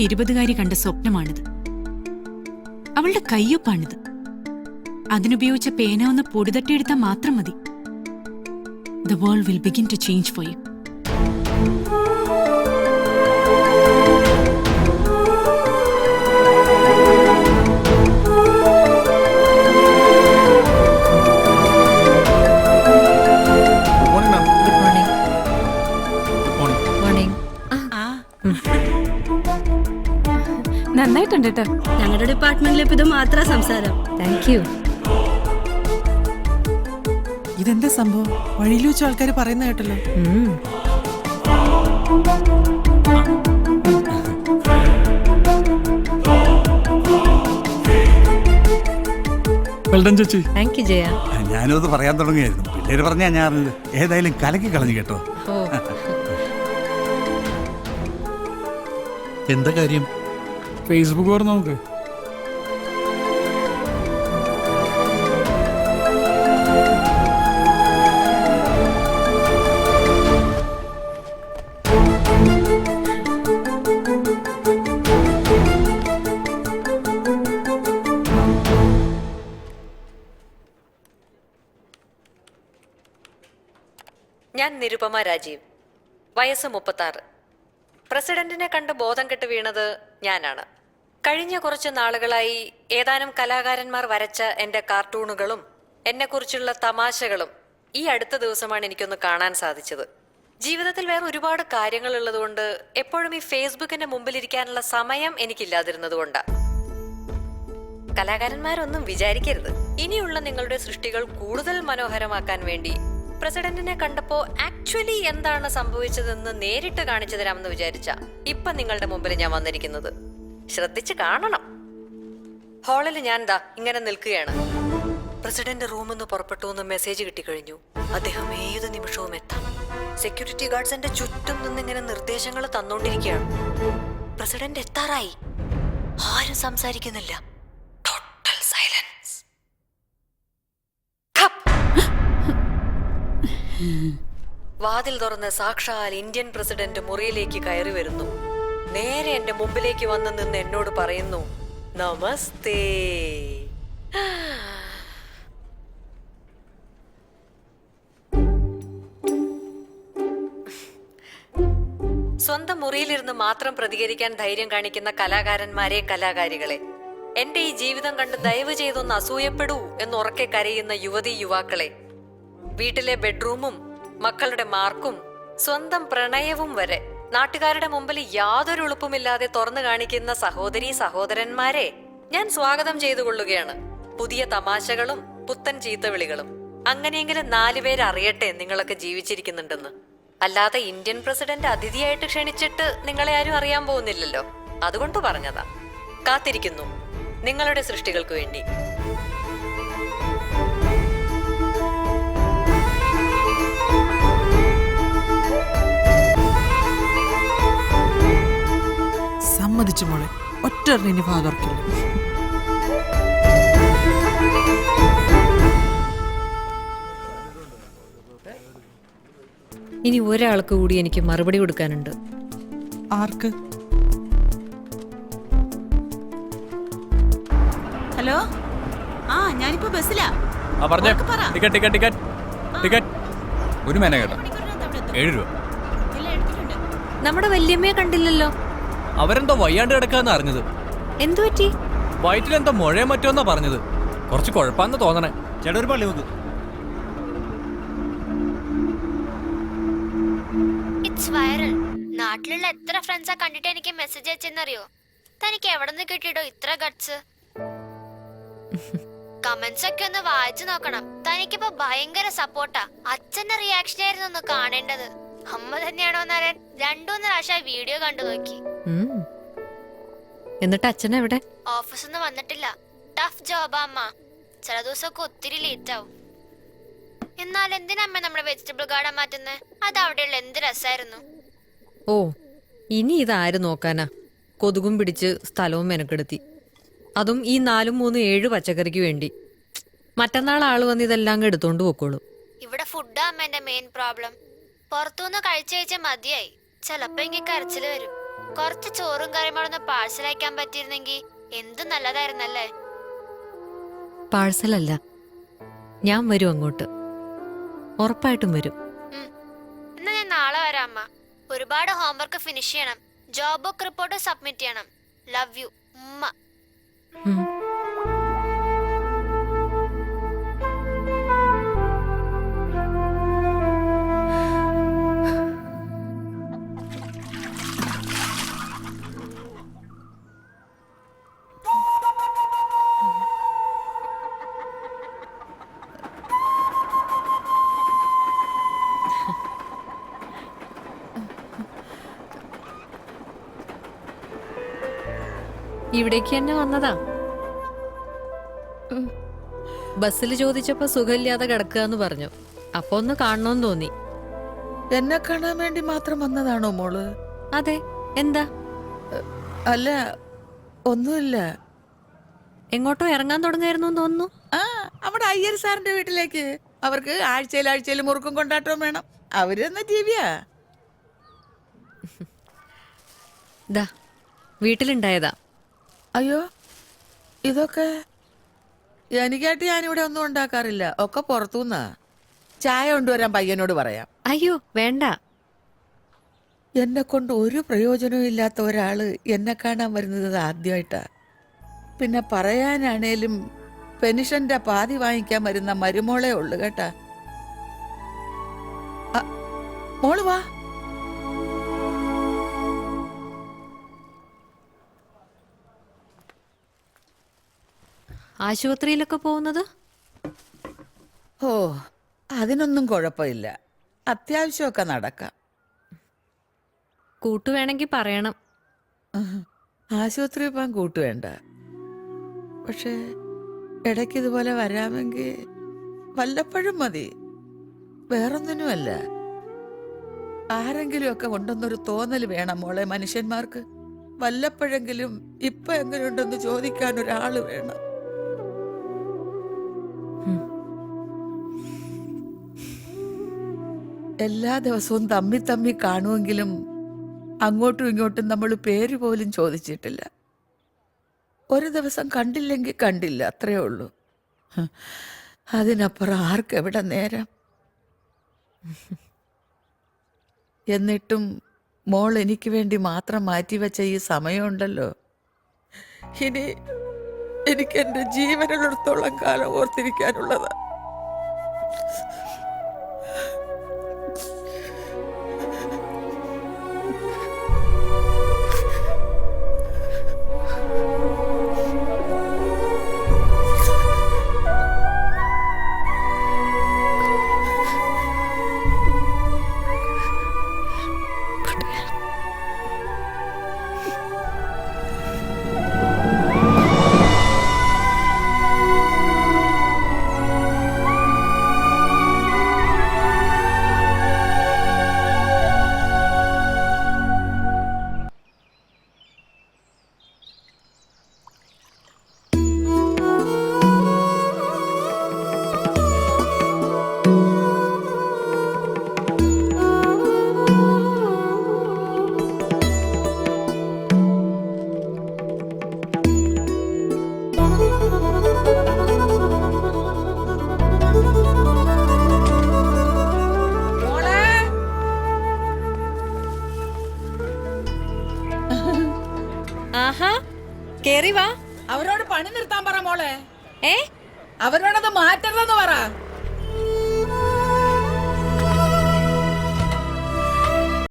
20കാരി കണ്ട സ്വപ്നമാണിത്. അവളുടെ കയ്യൊപ്പാണിത്. അതിനുപയോഗിച്ച പേന ഒന്ന് പൊടിതട്ടിയെടുത്താൽ മാത്രം മതി. The world will begin to change for you. നന്നായിട്ടുണ്ട് കേട്ടോ. ഞങ്ങളുടെ ഡിപ്പാർട്ട്മെന്റിൽ ഇപ്പൊ ഇത് മാത്രം സംസാരം. Thank you. ഇതെന്താ സംഭവം? വഴിയിൽ വെച്ച ആൾക്കാർ പറയുന്ന കേട്ടല്ലോ. ചേച്ചി താങ്ക് യു ജയ. ഞാനും അത് പറയാൻ തുടങ്ങിയായിരുന്നു. പിള്ളേര് പറഞ്ഞാ ഞാൻ അറിഞ്ഞത്. ഏതായാലും കലക്കി കളഞ്ഞു കേട്ടോ. എന്താ കാര്യം? ഫേസ്ബുക്ക് തുറന്ന് നോക്ക്. ഞാൻ നിരുപമ രാജീവ്, വയസ്സ് 36. പ്രസിഡന്റിനെ കണ്ട് ബോധം കെട്ട് വീണത് ഞാനാണ്. കഴിഞ്ഞ കുറച്ച് നാളുകളായി ഏതാനും കലാകാരന്മാർ വരച്ച എൻ്റെ കാർട്ടൂണുകളും എന്നെക്കുറിച്ചുള്ള തമാശകളും ഈ അടുത്ത ദിവസമാണ് എനിക്കൊന്ന് കാണാൻ സാധിച്ചത്. ജീവിതത്തിൽ വേറെ ഒരുപാട് കാര്യങ്ങൾ ഉള്ളതുകൊണ്ട് എപ്പോഴും ഈ ഫേസ്ബുക്കിന്റെ മുമ്പിലിരിക്കാനുള്ള സമയം എനിക്കില്ലാതിരുന്നതുകൊണ്ടാണ്. കലാകാരന്മാരൊന്നും വിചാരിക്കരുത്. ഇനിയുള്ള നിങ്ങളുടെ സൃഷ്ടികൾ കൂടുതൽ മനോഹരമാക്കാൻ വേണ്ടി പ്രസിഡന്റിനെ കണ്ടപ്പോ ആക്ച്വലി എന്താണ് സംഭവിച്ചതെന്ന് നേരിട്ട് കാണിച്ചു തരാമെന്ന് വിചാരിച്ച ഇപ്പൊ നിങ്ങളുടെ മുമ്പിൽ ഞാൻ വന്നിരിക്കുന്നത്. ശ്രദ്ധിച്ച് കാണണം. ഹാളിൽ ഞാൻ ഇങ്ങനെ നിൽക്കുകയാണ്. പ്രസിഡന്റ് റൂമിൽ നിന്ന് പുറപ്പെട്ടു എന്ന് മെസ്സേജ് കിട്ടിക്കഴിഞ്ഞു. അദ്ദേഹം ഏത് നിമിഷവും എത്താം. സെക്യൂരിറ്റി ഗാർഡ്സ് എന്റെ ചുറ്റും നിന്നിങ്ങനെ നിർദ്ദേശങ്ങൾ തന്നോണ്ടിരിക്കുകയാണ്. പ്രസിഡന്റ് എത്താറായി. ആരും സംസാരിക്കുന്നില്ല. Total silence. വാതിൽ തുറന്ന് സാക്ഷാൽ ഇന്ത്യൻ പ്രസിഡന്റ് മുറിയിലേക്ക് കയറി വരുന്നു. നേരെ എന്റെ മുമ്പിലേക്ക് വന്ന് നിന്ന് എന്നോട് പറയുന്നു, നമസ്തേ. സ്വന്തം മുറിയിലിരുന്ന് മാത്രം പ്രതികരിക്കാൻ ധൈര്യം കാണിക്കുന്ന കലാകാരന്മാരെ, കലാകാരികളെ, എന്റെ ഈ ജീവിതം കണ്ട് ദയവ് ചെയ്തൊന്ന് അസൂയപ്പെടൂ എന്നുറക്കെ കരയുന്ന യുവതീ യുവാക്കളെ, വീട്ടിലെ ബെഡ്റൂമും മക്കളുടെ മാർക്കും സ്വന്തം പ്രണയവും വരെ നാട്ടുകാരുടെ മുമ്പിൽ യാതൊരു എളുപ്പമില്ലാതെ തുറന്നു കാണിക്കുന്ന സഹോദരീ സഹോദരന്മാരെ ഞാൻ സ്വാഗതം ചെയ്തു കൊള്ളുകയാണ്. പുതിയ തമാശകളും പുത്തൻ ചീത്തവിളികളും. അങ്ങനെയെങ്കിലും 4 പേര് അറിയട്ടെ നിങ്ങളൊക്കെ ജീവിച്ചിരിക്കുന്നുണ്ടെന്ന്. അല്ലാതെ ഇന്ത്യൻ പ്രസിഡന്റ് അതിഥിയായിട്ട് ക്ഷണിച്ചിട്ട് നിങ്ങളെ ആരും അറിയാൻ പോകുന്നില്ലല്ലോ. അതുകൊണ്ട് പറഞ്ഞതാ. കാത്തിരിക്കുന്നു നിങ്ങളുടെ സൃഷ്ടികൾക്ക് വേണ്ടി. സമ്മതിച്ചു മോളെ, ഒറ്റ ഫാദർക്കില്ല. ഇനി ഒരാൾക്ക് കൂടി എനിക്ക് മറുപടി കൊടുക്കാനുണ്ട്. ആർക്ക്? ഹലോ, ഞാനിപ്പോ ബസ്സിലാ. ഒരു മേന കേട്ടോ, 7 രൂപ. നമ്മുടെ വല്യമ്മയെ കണ്ടില്ലല്ലോ. അവരെന്തോ വയ്യാണ്ട് കിടക്കാന്ന് അറിഞ്ഞത്. എന്തു പറ്റി? വയറ്റിലെന്തോ മുഴയോ മറ്റോന്നാ പറഞ്ഞത്. കുറച്ച് കുഴപ്പാന്ന് തോന്നണേ. ചേട്ടാ ഒരു പള്ളി നോക്ക്. It's viral. നാട്ടിലുള്ള എത്ര ഫ്രണ്ട്സാ കണ്ടിട്ട് എനിക്ക് മെസ്സേജ് അയച്ചെന്നറിയോ? തനിക്ക് എവിടെ നിന്ന് കിട്ടിയിട്ടോ ഇത്ര ഗട്സ്? കമന്റ്സ് ഒക്കെ ഒന്ന് വായിച്ചു നോക്കണം. തനിക്കിപ്പോ ഭയങ്കര സപ്പോർട്ടാ. അച്ഛന്റെ റിയാക്ഷൻ ആയിരുന്നു ഒന്ന് കാണേണ്ടത്. അമ്മ തന്നെയാണോ എന്നറിയാൻ 2-3 പ്രാവശ്യം വീഡിയോ കണ്ടു നോക്കി. എന്നിട്ട് അച്ഛൻ എവിടെ? ഓഫീസിൽ നിന്ന് വന്നിട്ടില്ല. ടഫ് ജോബാ അമ്മ. ചില ദിവസമൊക്കെ ഒത്തിരി ലേറ്റ് ആവും. എന്നാൽ എന്തിനമ്മ നമ്മുടെ വെജിറ്റബിൾ ഗാർഡൻ മാറ്റുന്നത്? അത് അവിടെയുള്ള എന്ത് രസമായിരുന്നു. ഓ, ഇനി ഇതാര് നോക്കാനാ? കൊതുകും പിടിച്ച് സ്ഥലവും മെനക്കെടുത്തി. അതും ഈ 4, 3, 7 പച്ചക്കറിക്ക് വേണ്ടി. മറ്റന്നാൾ ആള് വന്ന് ഇതെല്ലാം എടുത്തോണ്ട് പോക്കോളൂ. ഇവിടെ ഫുഡാ അമ്മ എന്റെ മെയിൻ പ്രോബ്ലം. പുറത്തുനിന്ന് കഴിച്ച മതിയായി. ചിലപ്പോ എനിക്ക് കരച്ചില് വരും. കുറച്ച് ചോറും കറിയുമ്പോഴൊന്ന് പാഴ്സൽ അയക്കാൻ പറ്റിയിരുന്നെങ്കിൽ എന്ത് നല്ലതായിരുന്നല്ലേ. പാഴ്സലല്ല, ഞാൻ വരും അങ്ങോട്ട്, ഉറപ്പായിട്ടും വരും. എന്നാ ഞാൻ നാളെ വരാം അമ്മ. ഒരുപാട് ഹോംവർക്ക് ഫിനിഷ് ചെയ്യണം, ജോബ് വർക്ക് റിപ്പോർട്ട് സബ്മിറ്റ് ചെയ്യണം. ലവ് യു ഉമ്മ. ഉം. ഇവിടേക്ക് തന്നെ വന്നതാ. ബസ്സിൽ ചോദിച്ചപ്പോ സുഖമില്ലാതെ കിടക്കുക പറഞ്ഞു. അപ്പൊ ഒന്ന് കാണണമെന്ന് തോന്നി. എന്നെ കാണാൻ വേണ്ടി മാത്രം വന്നതാണോ മോള്? അതെ, എന്താ? അല്ല, ഒന്നുമില്ല. എങ്ങോട്ടോ ഇറങ്ങാൻ തുടങ്ങായിരുന്നു തോന്നുന്നു. ആ, നമ്മുടെ അയ്യർ സാറിന്റെ വീട്ടിലേക്ക്. അവർക്ക് ആഴ്ചയിൽ മുറുക്കും കൊണ്ടാട്ടവും വേണം. അവരെന്ന ജീവിയാ. ദാ വീട്ടിലുണ്ടായതാ. അയ്യോ, ഇതൊക്കെ എനിക്കായിട്ട് ഞാനിവിടെ ഒന്നും ഉണ്ടാക്കാറില്ല. ഒക്കെ പുറത്തുനിന്നാ. ചായ കൊണ്ടുവരാൻ പയ്യനോട് പറയാം. അയ്യോ വേണ്ട. എന്നെ കൊണ്ട് ഒരു പ്രയോജനവും ഇല്ലാത്ത ഒരാള് എന്നെ കാണാൻ വരുന്നത് ആദ്യമായിട്ടാ. പിന്നെ പറയാനാണേലും പെൻഷന്റെ പാതി വാങ്ങിക്കാൻ വരുന്ന മരുമോളെ ഉള്ളു കേട്ടാ. മോള് വാ. ആശുപത്രിയിലൊക്കെ പോകുന്നത്? ഓ, അതിനൊന്നും കുഴപ്പമില്ല. അത്യാവശ്യമൊക്കെ നടക്കാം. കൂട്ടു വേണമെങ്കിൽ പറയണം. ആശുപത്രി പോകാൻ കൂട്ടുവേണ്ട. പക്ഷേ ഇടയ്ക്ക് ഇതുപോലെ വരാമെങ്കിൽ വല്ലപ്പോഴും മതി. വേറൊന്നിനുമല്ല. ആരെങ്കിലും ഒക്കെ ഉണ്ടെന്നൊരു തോന്നൽ വേണം മോളെ മനുഷ്യന്മാർക്ക്. വല്ലപ്പോഴെങ്കിലും ഇപ്പൊ എങ്ങനെയുണ്ടെന്ന് ചോദിക്കാൻ ഒരാള് വേണം. എല്ലാ ദിവസവും തമ്മി കാണുമെങ്കിലും അങ്ങോട്ടും ഇങ്ങോട്ടും നമ്മൾ പേര് പോലും ചോദിച്ചിട്ടില്ല. ഒരു ദിവസം കണ്ടില്ലെങ്കിൽ കണ്ടില്ല, അത്രേ ഉള്ളൂ. അതിനപ്പുറം ആർക്കെവിടെ നേരം? എന്നിട്ടും മോൾ എനിക്ക് വേണ്ടി മാത്രം മാറ്റിവെച്ച ഈ സമയമുണ്ടല്ലോ, ഇനി എനിക്ക് എൻ്റെ ജീവനുള്ളിടത്തോളം കാലം ഓർത്തിരിക്കാനുള്ളതാ. ആഹാ, കേറി വാ. അവരോട് പണി നിർത്താൻ പറ മോളെ. ഏ, അവരോടത് മാറ്റരുതെന്ന് പറ.